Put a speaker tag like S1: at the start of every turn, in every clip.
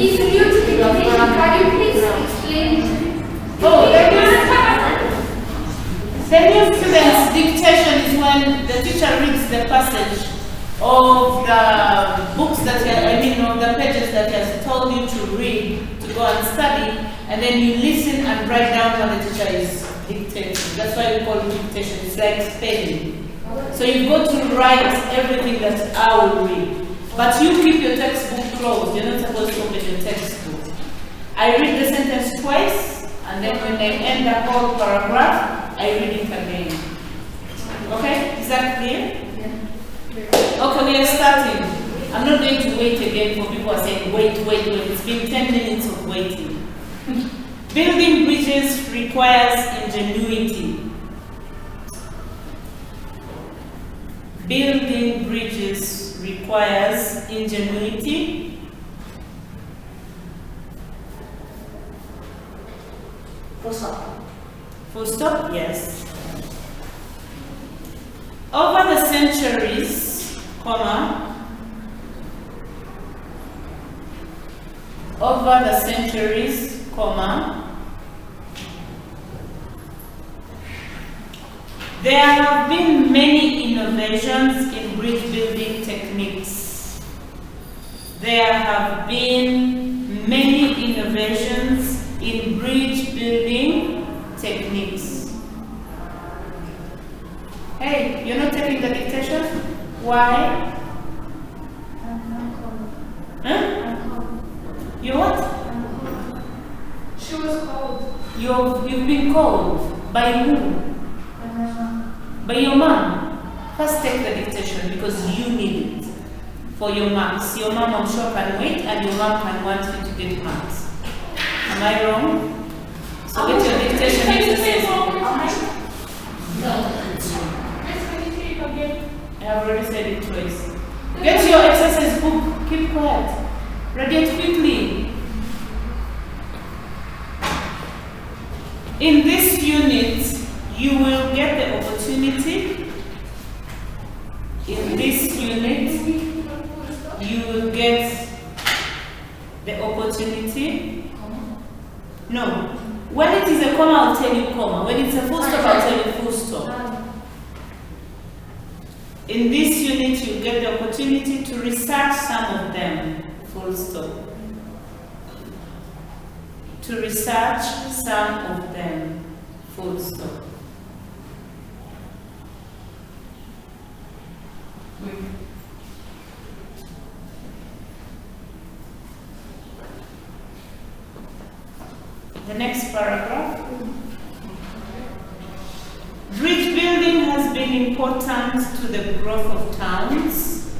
S1: Please mute the dictation. Can you please explain?
S2: Oh, the new student's dictation is when the teacher reads the passage of the books that of the pages that he has told you to read to go and study, and then you listen and write down what the teacher is dictating. That's why we call it dictation. It's like spelling. So you've got to write everything that I will read. But you keep your textbook closed. You're not supposed to open your textbook. I read the sentence twice, and then when I end the whole paragraph, I read it again. Okay? Is that clear? Okay, we are starting. I'm not going to wait again for people who are saying, wait. It's been 10 minutes of waiting. Building bridges requires ingenuity. Building bridges requires ingenuity.
S1: Full stop.
S2: Full stop? Yes. Over the centuries, there have been many innovations in bridge building techniques. There have been many innovations in bridge building techniques. Hey, you're not taking the dictation? Why? Huh? You what?
S1: She was called.
S2: You've been called. By who? By your mom. First take the dictation because you need it for your marks. Your mom, I'm sure, can wait, and your mom can want you to get marks. Am I wrong? So get your dictation exercise.
S1: No.
S2: I have already said it twice. Get your exercise book. Keep quiet. Read it quickly. In this unit, you will get the opportunity. In this unit, you will get the opportunity. No. When it is a comma, I'll tell you comma. When it's a full stop, I'll tell you full stop. In this unit, you get the opportunity to research some of them. Full stop. To research some of them. Full stop. The next paragraph. Bridge building has been important to the growth of towns.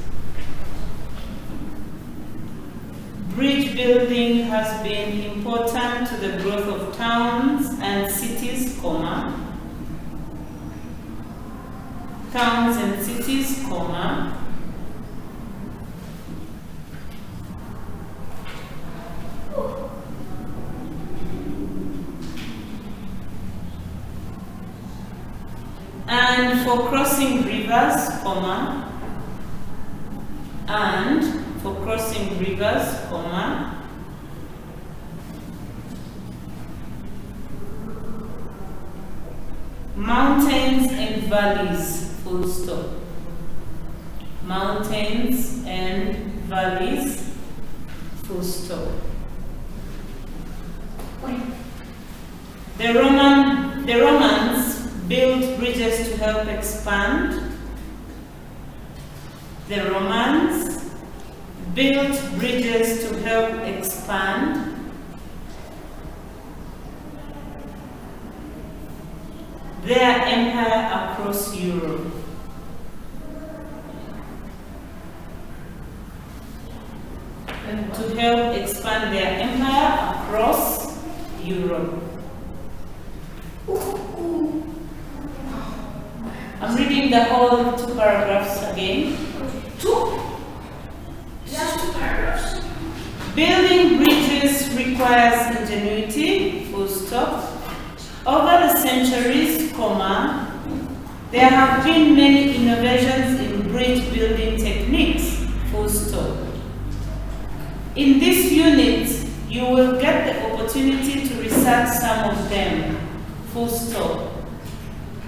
S2: Bridge building has been important to the growth of towns and cities, comma. Towns and cities, comma. And for crossing rivers, comma, and for crossing rivers, comma, mountains and valleys, full stop. Mountains and valleys, full stop. The Romans built bridges to help expand. The Romans built bridges to help expand. Their empire across Europe. And to help expand their empire across Europe. I'm reading the whole 2 paragraphs again.
S1: 2? Just 2 paragraphs.
S2: Building bridges requires ingenuity, full stop. Over the centuries, comma, there have been many innovations in bridge building techniques, full stop. In this unit, you will get the opportunity to research some of them. Full stop.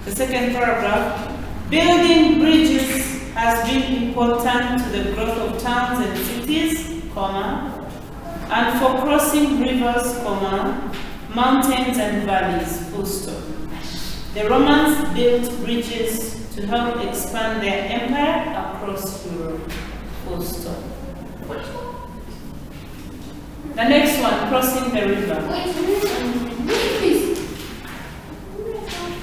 S2: The second paragraph, building bridges has been important to the growth of towns and cities, comma, and for crossing rivers, comma, mountains and valleys, full stop. The Romans built bridges to help expand their empire across Europe, full stop. The next one, crossing the river.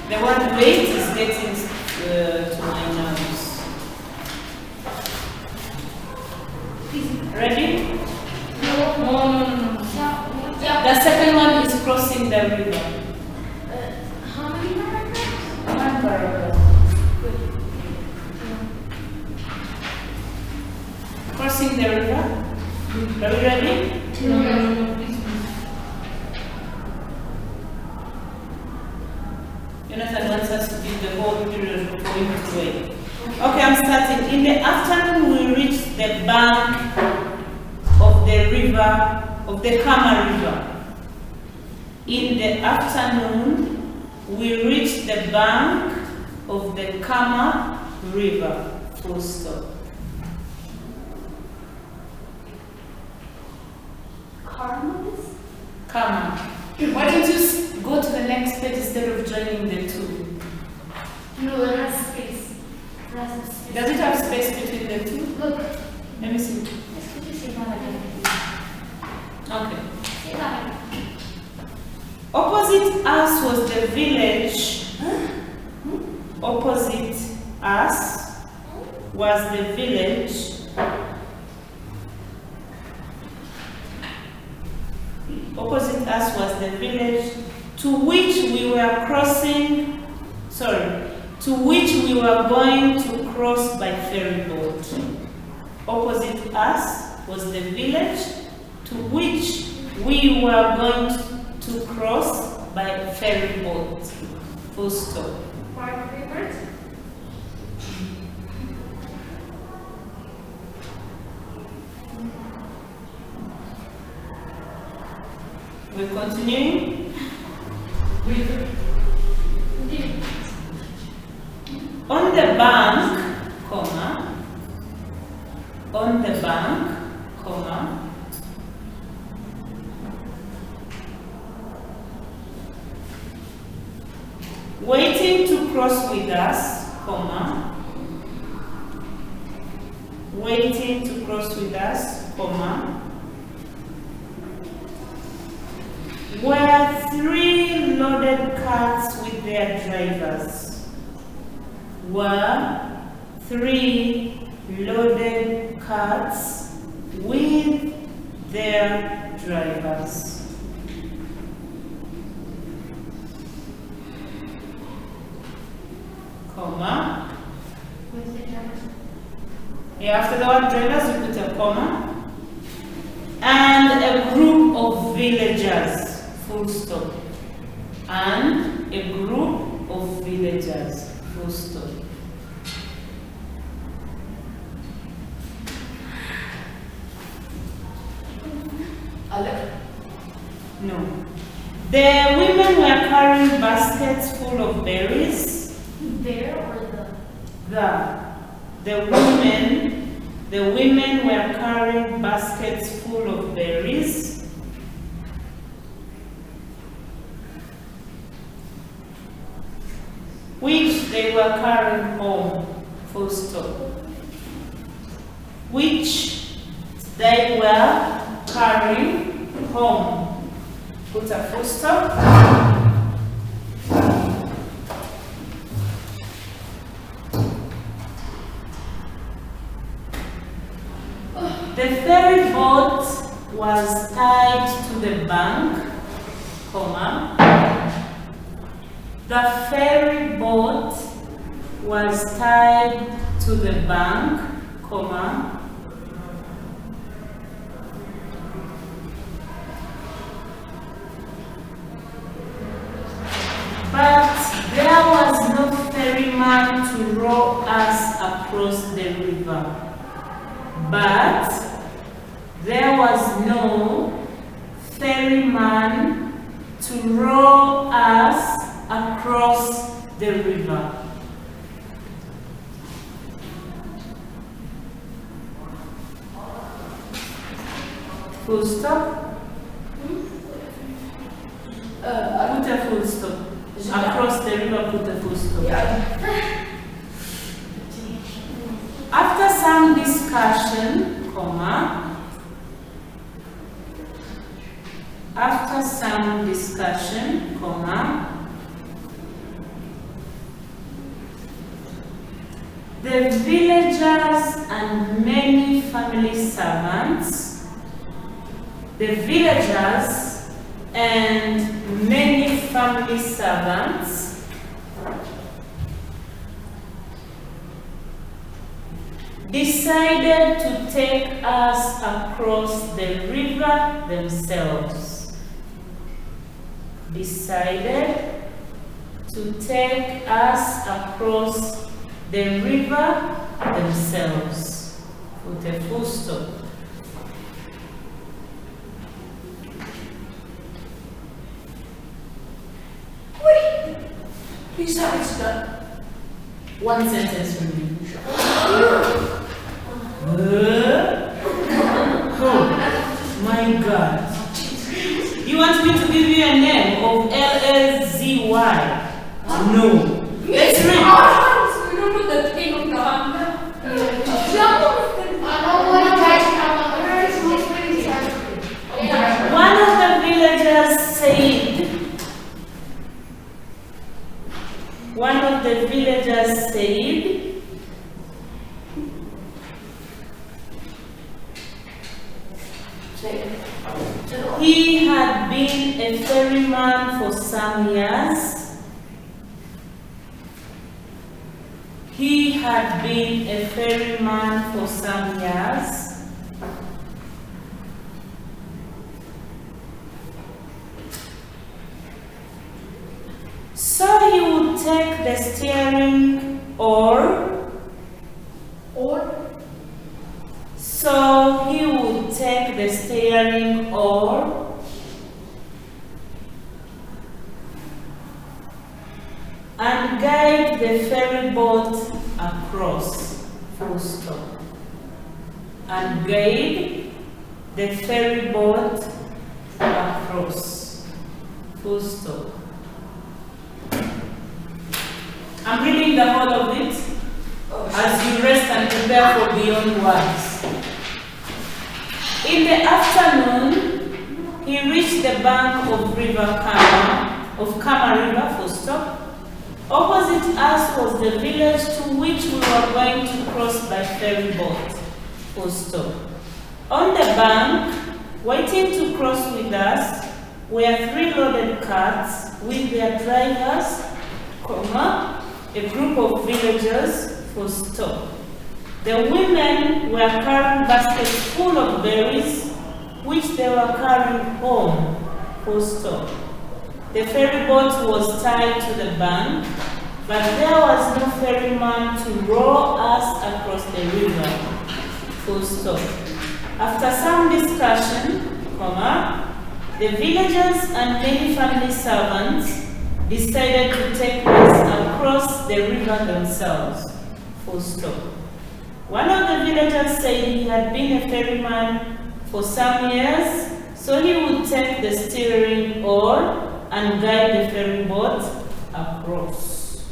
S2: The word wait is getting to my nerves. Ready?
S1: No.
S2: The second one is crossing the river.
S1: How many paragraphs?
S2: One paragraph. Crossing the river. Are you ready?
S1: No.
S2: Jonathan wants us to give the whole period for him to wait. Okay, I'm starting. In the afternoon, we reached the bank of the river, of the Kama River. In the afternoon, we reached the bank of the Kama River. Full stop. Kama. Why don't you go to the next page instead of joining the two?
S1: No, it has space. It has a space.
S2: Does it have space between the two?
S1: Look.
S2: Let me see.
S1: Let's put this in one again.
S2: Okay.
S1: Say that again.
S2: Opposite us was the village. Opposite us was the village. Opposite us was the village to which we were crossing, to which we were going to cross by ferry boat. Opposite us was the village to which we were going to cross by ferry boat. Full stop.
S1: Part favorite?
S2: We're continuing. On the bank, comma, on the bank, comma, waiting to cross with us, comma, waiting to cross with us, comma, were 3 loaded carts with their drivers. Were 3 loaded carts with their drivers. Comma. Yeah, after the word drivers, you put a comma. And a group of villagers. Full stop. And a group of villagers. Full stop. No. The women were carrying baskets full of berries.
S1: There or
S2: The women were carrying baskets full of berries. Which they were carrying home. Full stop. Which they were carrying home. Put a full stop. The ferry boat was tied to the bank, comma. The ferry boat was tied to the bank, comma. But there was no ferryman to row us across the river. But there was no ferryman to row us across the river. Full stop. Put a full stop. Across the river, put a full stop. After some discussion, comma, the villagers and many family servants, decided to take us across the river themselves. Put a full stop.
S1: Please have it done.
S2: One sentence from me. Oh my God. You want me to give you a name of LLZY? No. Let's read.
S1: We don't know the thing of the
S2: One of the villagers said, he had been a ferryman for some years. So he would take the steering oar. And guide the ferry boat across. Full stop. And guide the ferry boat across. Full stop. I'm reading the whole of it as you rest and prepare for beyond words. In the afternoon, he reached the bank of Kama River, full stop. Opposite us was the village to which we were going to cross by ferry boat, full stop. On the bank, waiting to cross with us, were 3 loaded carts with their drivers, a group of villagers, full stop. The women were carrying baskets full of berries, which they were carrying home, full stop. The ferry boat was tied to the bank, but there was no ferryman to row us across the river, full stop. After some discussion, the villagers and many family servants decided to take us across the river themselves, full stop. One of the villagers said he had been a ferryman for some years, so he would take the steering oar and guide the ferry boat across.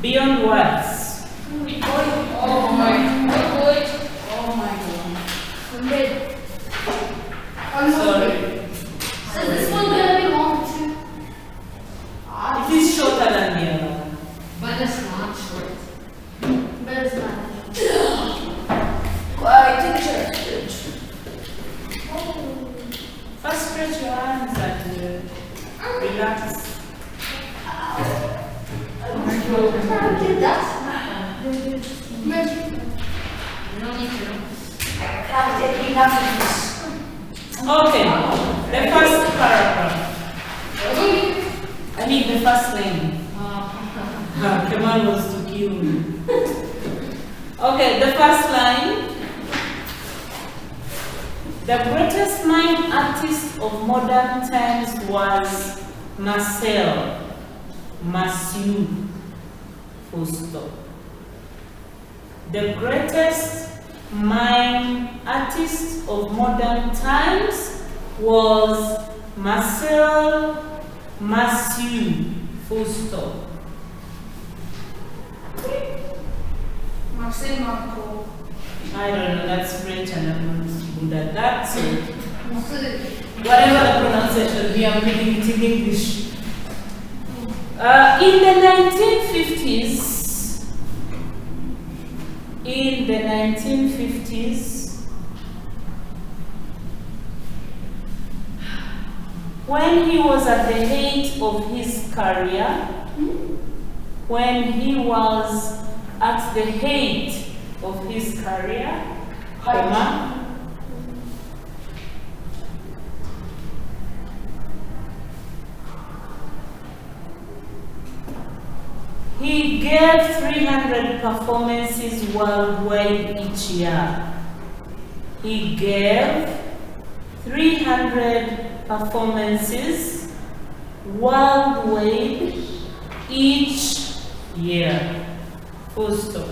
S2: Beyond words.
S1: Oh my God.
S2: Sorry.
S1: So this one gonna be long too?
S2: It is shorter than the other one.
S1: But it's not short. But it's not.
S2: First, stretch your hands and relax.
S1: Did that? No need to.
S2: Okay, the first paragraph. I mean the first line. Kemal was to kill me. Okay, the first line. The greatest mime artist of modern times was Marcel. Full stop. The greatest mime artist of modern times was Marcel. Full stop.
S1: Marcel Marco.
S2: I don't know, that's French and I'm not good at that, so
S1: Marcel.
S2: whatever the pronunciation be, I'm reading it in English. In the 1950s, when he was at the height of his career, he gave 300 performances worldwide each year. He gave 300 performances worldwide each year. Full stop.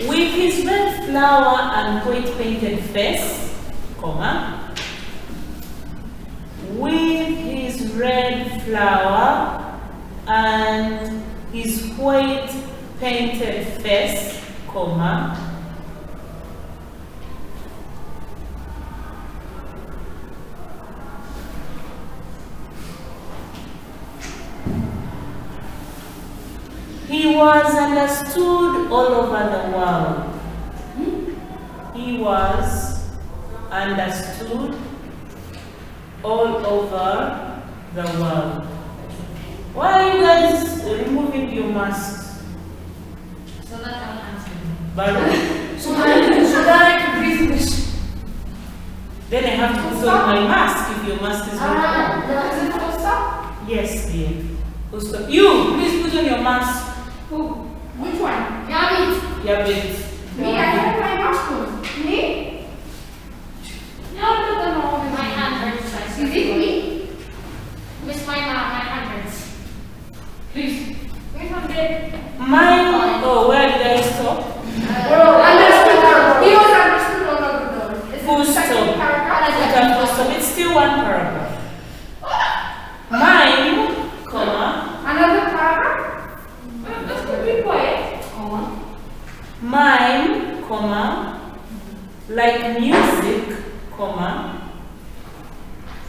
S2: With his red flower and white painted face, comma, with his red flower and his white painted face, comma, he was understood all over the world. He was understood all over the world. Why are you guys removing your masks?
S1: So that I'll answer.
S2: But
S1: So that I can breathe this.
S2: then I have to put on my mask if your mask is not on.
S1: Is it full stop?
S2: Yes, dear. Full stop. You, please put on your mask.
S1: Who? Which one? Yeah, me.
S2: Yeah, please.
S1: Me, I have my mask on. Me? No. My hand hurts. Is it me? Miss my hand hurts. Please. Miss my head.
S2: Mine, oh, where did I stop?
S1: Understood. He was understood all over the world.
S2: Full stop. You can full stop. It's still one paragraph. Mine, comma,
S1: Another paragraph? Let's be quiet.
S2: mime, comma,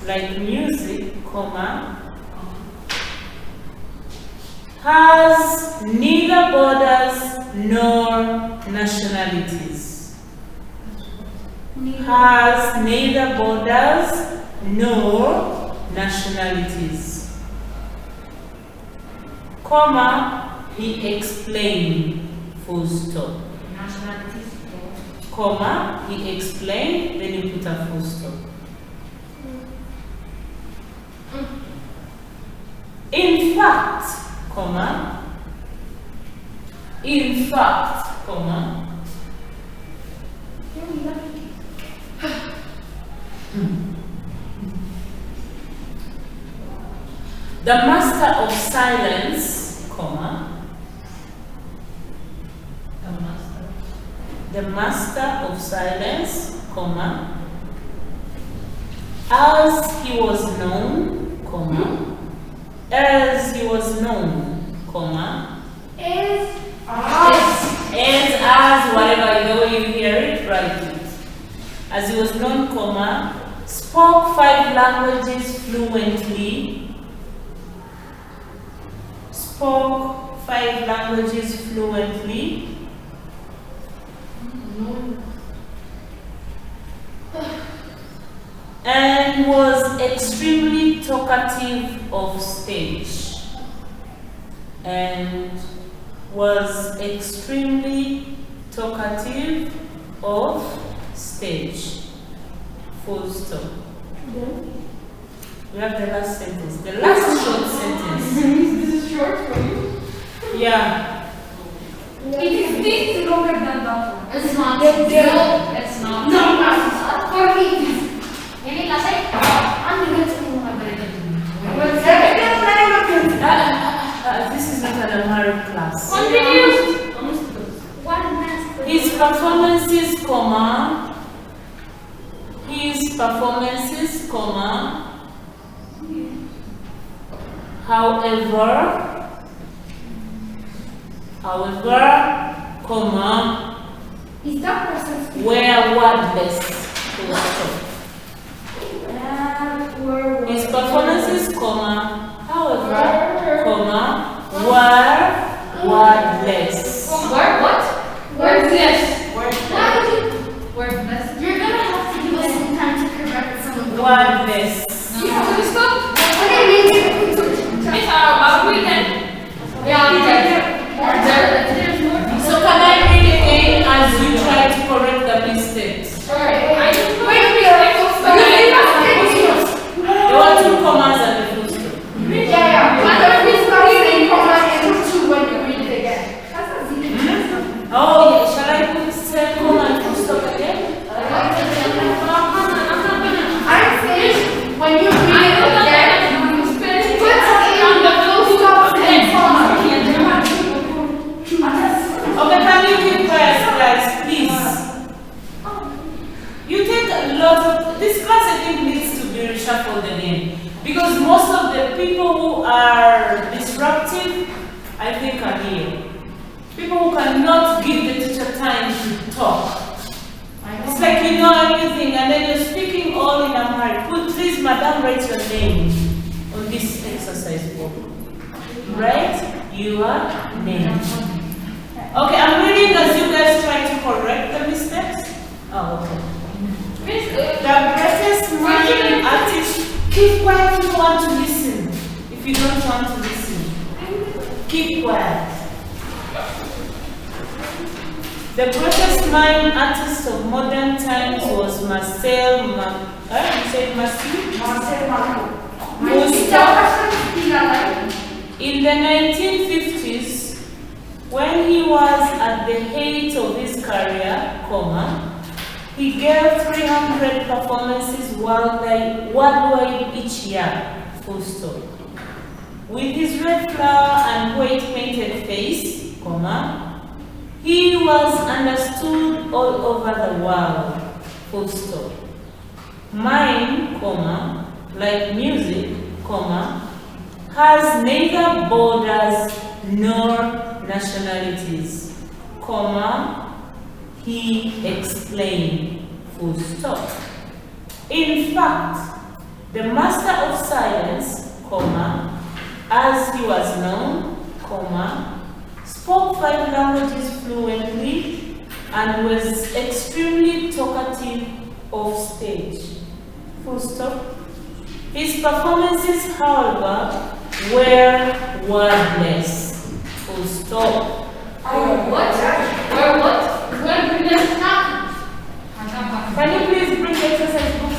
S2: like music, comma, has neither borders nor nationalities. Has neither borders nor nationalities. Comma, he explained, full stop.
S1: Nationalities.
S2: Comma, he explained, then you put a full stop. In fact, comma, the master of silence, comma, the master of silence, comma, as he was known, comma, as whatever, the way you hear it, write it. As he was known, comma, spoke 5 languages fluently. And was extremely talkative of stage. stage. Full stop. We have the last sentence. The last short sentence.
S3: This is short for you?
S2: Yeah.
S3: It is longer than that one.
S1: It's not. No, it's not.
S3: No, for me it is.
S1: Ini kasi, ano yun sa mga kabarito?
S2: This is not an Amharic class.
S1: Continue.
S2: His performances, comma. His performances, comma. However, comma,
S3: Is that person
S2: were wordless. His performances, comma, however, comma, were wordless.
S1: Word what?
S3: Wordless.
S1: Wordless.
S3: You're gonna have to give us some time to correct some of the
S2: Wordless.
S3: Yeah, can we stop? Okay,
S1: It's our weekend. Yeah, there's more.
S2: So can I read again as you try to correct the mistakes? There were two commas and a full stop. Oh, shall I put say comma and full stop again?
S3: When you read it again, put in the full stop and comma.
S2: Okay, can you keep quiet, guys, please? You take a lot of this class. I think needs to be reshuffled again because most of the people who are disruptive, I think, are here. People who cannot give the teacher time to talk. It's like you know everything and then you're speaking all in Amharic. Please, madam, write your name on this exercise book. Write your name. Okay, I'm reading as you guys try to correct the mistakes. Oh, okay. The greatest mind artist. Keep quiet if you want to listen. If you don't want to listen, keep quiet. The greatest mime artist of modern times was Marcel In the 1950s, when he was at the height of his career, comma, he gave 300 performances worldwide each year, full stop. With his red flower and white painted face, comma, he was understood all over the world, full stop. Mime, comma, like music, comma, has neither borders nor nationalities, comma, he explained, full stop. In fact, the master of science, comma, as he was known, comma, spoke 5 languages fluently and was extremely talkative off stage. Full stop. His performances, however, were wordless. Full stop. Can you please bring the exercise books?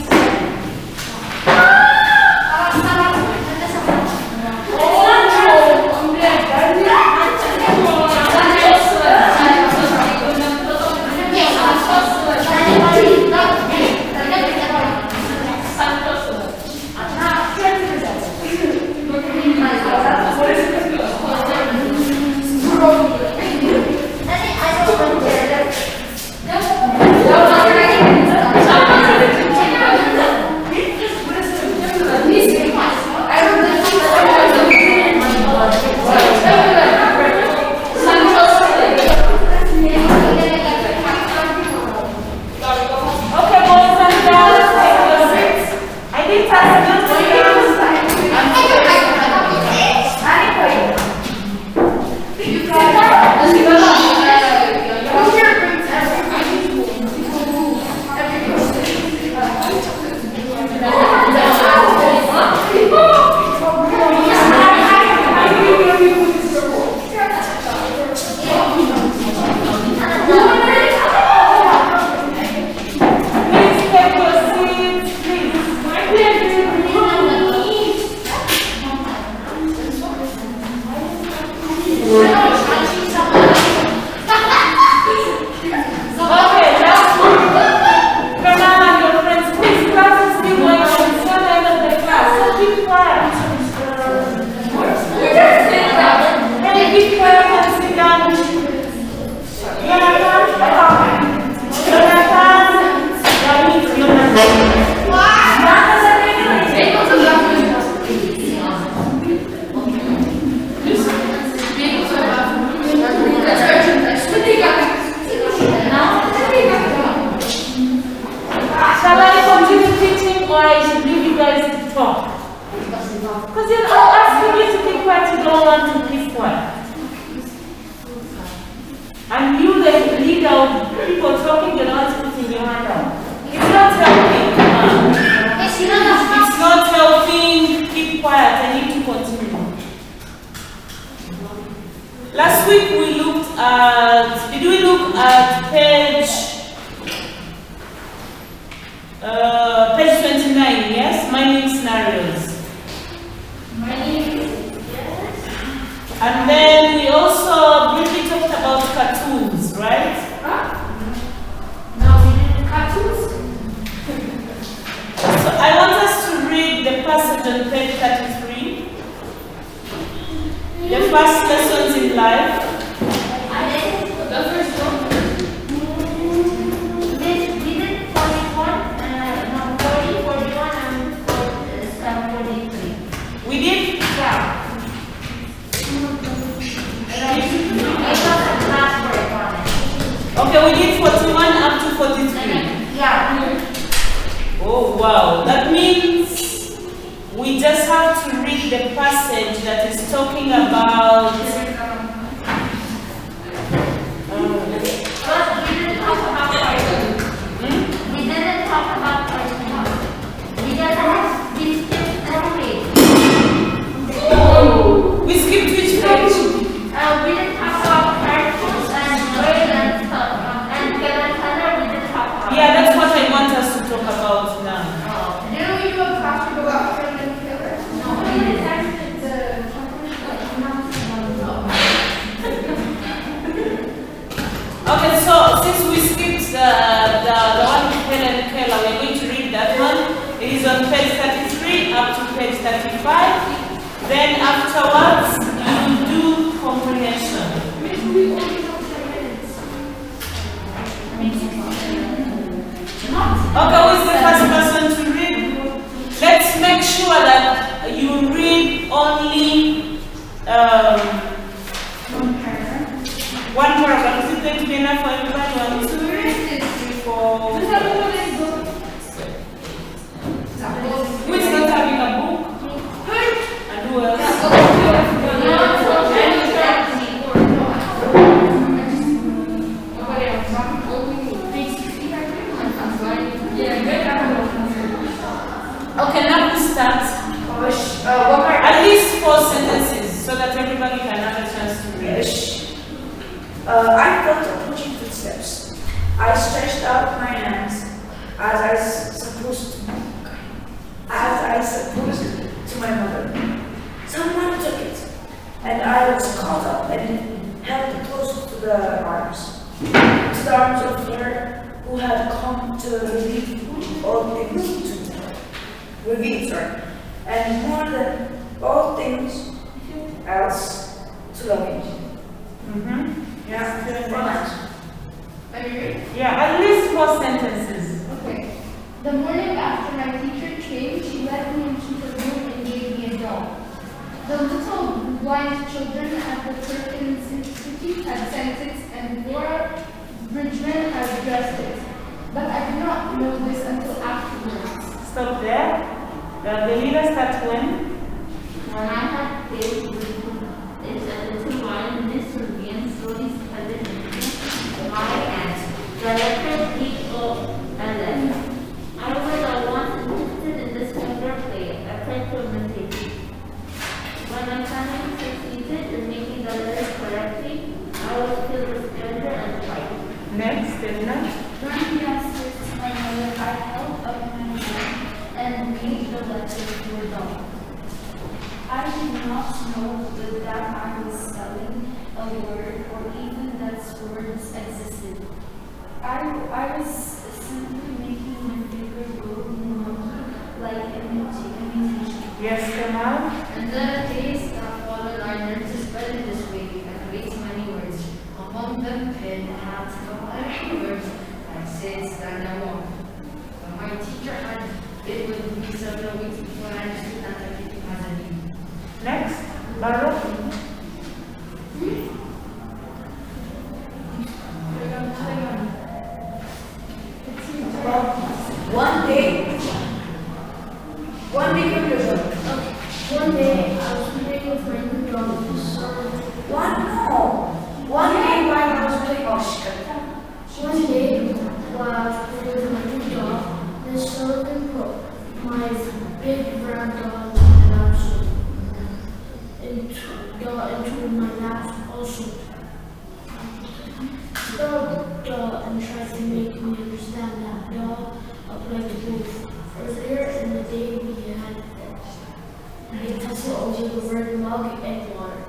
S2: read out people talking, you're not putting your hand out. It's not helping, come on. It's not helping. Keep quiet. I need to continue. Last week we looked at, did we look at page 29, yes? Mining scenarios. And then we also briefly talked about cartoons, right?
S3: No, we didn't cartoons.
S2: So I want us to read the passage on page 33. The first lessons in life.
S3: The first one.
S1: We did 41, no, 40, 41, and 43.
S2: We did?
S1: Yeah.
S2: Okay, we did 41 up to 43.
S1: Yeah.
S2: Oh wow, that means we just have to read the passage that is talking about
S1: But we didn't talk about person. We didn't talk about person. We skipped every page.
S2: oh, we skipped which page?
S1: We didn't talk about cartoons and Wade and stuff. And Kevin Tanner, we didn't talk about.
S2: Yeah, that's what I want us to talk about now.
S3: Didn't we do a class about Kevin Taylor?
S1: No, we didn't.
S2: Okay, so since we skipped the one with Helen Keller, we're going to read that one. It is on page 33 up to page 35. Then afterwards, you do comprehension. Okay, who is the first person to read? Let's make sure that you read only one paragraph. Is it going to be enough for everybody? 1, 2, 3, 4. Who is not having a book? And who else? Okay, now we start. At least 4 sentences so that everybody can have a chance to read.
S4: I felt approaching footsteps. I stretched out my hands as I supposed to my mother. Someone took it, and I was caught up and held close to the arms of her who had come to reveal all things to me. And more than all things else, to love you. Yeah, romance.
S3: Are you ready?
S2: Yeah, at least 4 sentences.
S3: Okay. The morning after my teacher came, she led me into the room and gave me a doll. The little blind children at the Perkins Institute had sent it, and Laura Bridgman had dressed it. But I did not know this until afterwards.
S2: Stop there. The leader starts when?
S1: When I had played with it a little while, Miss Sylvian slowly spread my hands. The letter D-O-L-F. I was interested in this younger play. I tried to imitate it. When I finally succeeded in making the letters correctly, I was filled with pleasure and pride.
S2: Next, Edna.
S3: Running downstairs to my mother, I held up my hand and made the letter to a doll. I did not know that I was spelling a word or even that words existed. I was simply making my finger go in monkey like imitation.
S2: Yes, Kamal.
S5: And the days that followed I learned to spell it this way and create many words. Among them pen, hat, no other words I said stand alone. But my teacher had it with me several weeks before I understood that everything has a name.
S2: Next, Baruch.
S4: One day,
S3: One day I was playing with my new dog.
S4: one day while I was playing,
S3: while it was a new doll, Miss Sullivan put my big brown doll into my lap also. Spelled doll and tried to make me understand that doll applied to both. Earlier in the day we had a tussle over the word mug and water.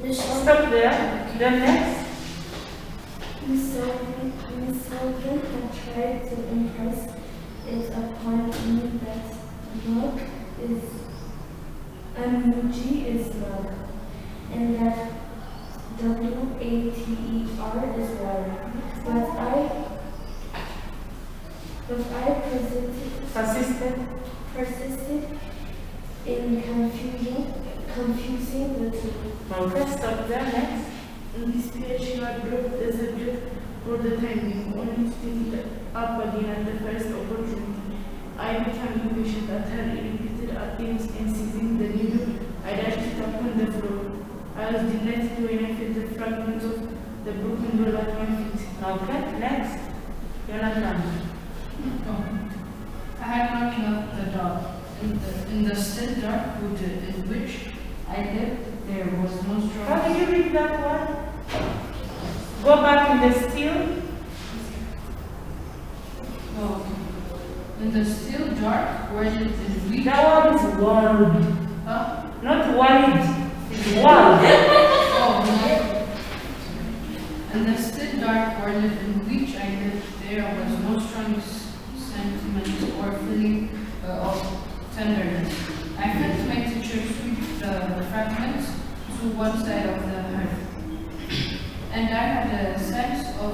S3: Miss
S2: Stop there. Then next.
S3: Miss Sullivan had tried to impress it upon me that mug is emoji is mug, and that water is water. But I persisted in confusing the two.
S2: Okay, stop there. Next.
S6: In this page, you are brought the subject for the time being, only to take it up again at the first opportunity. I became impatient at her repeated attempts in seizing the needle. I dashed it upon the floor. I was delighted when I felt the fragments of the broken doll at my feet.
S2: Okay, next. Jonathan.
S5: I had not left the dark. In the still dark wood in which I lived, there was no strong.
S2: How did you read that one? Go back in the still.
S5: Oh. In the still dark wood in which.
S2: That one is world.
S5: Huh?
S2: Not worried. It's world.
S5: Oh, no. In the still dark world in which I lived, there was no strong sentiment or feeling of tenderness. I felt my teacher sweep the fragments to one side of the hearth, and I had a sense of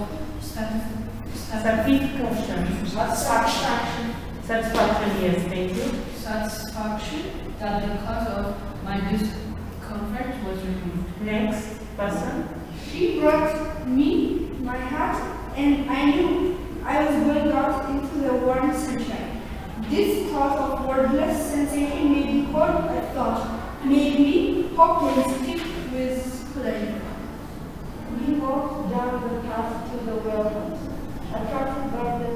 S2: Satisfaction. Yes, thank you.
S5: satisfaction that the cause of my discomfort was removed.
S2: Next person.
S7: She brought me my hat, and I knew I was going out into the warm sunshine. This thought of wordless sensation made me caught a thought, made me hop and skip with pleasure.
S3: We walked down the path to the wellhouse, attracted by the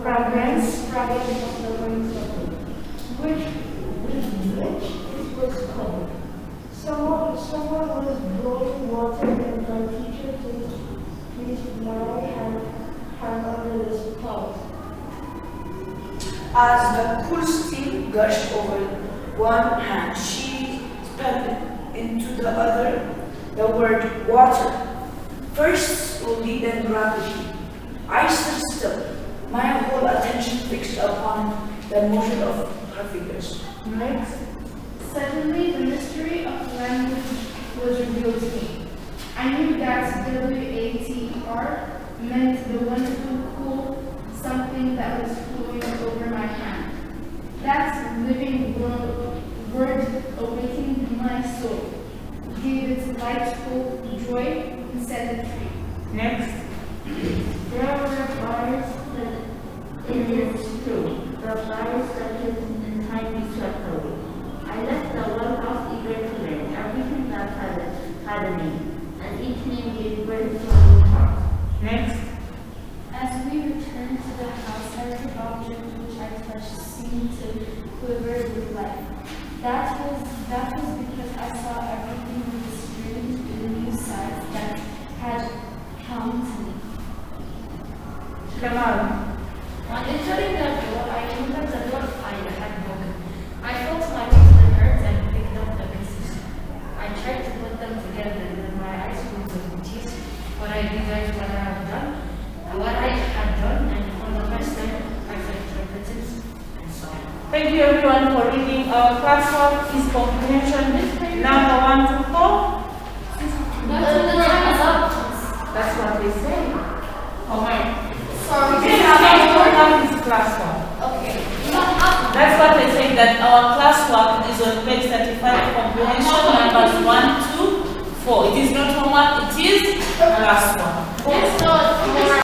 S3: fragrance of the rain, which it was cold. Someone was blowing water, and my teacher placed my hand under the spout.
S4: As the cool steam gushed over one hand, she spelled into the other the word water. First slowly, then rapidly. I stood still, my whole attention fixed upon the motion of her fingers.
S2: Next.
S7: Suddenly, the mystery of language was revealed to me. I knew that water meant the wonderful, cool something that was flowing over my hand. That living word awakened my soul, gave it light, hope, joy, and set it free.
S2: Next.
S1: There were bars that it is true, the bars that is in time we swept away. I left the well house eager to learn everything that had a name, and each name gave birth to a new heart.
S2: Next.
S3: As we returned to the house, every object which I touched seemed to quiver with life. That was because I saw everything with the strange new sides that had come to me.
S2: Come on.
S5: On entering the door, I knew that the door I had broken. I felt my way to the earth and picked up the pieces. I tried to put them together, and my eyes filled with tears. But I realized what I had done, and for the first time, I felt repentance and sorrow.
S2: Thank you everyone for reading. Our classwork is comprehension number 1 to 4. That's what they say. Homework.
S3: Sorry.
S2: This classwork.
S3: Okay.
S2: That's what they say, that our classwork is on page 35, comprehension numbers 1 to 4. It is not homework, it is classwork.
S1: Yes,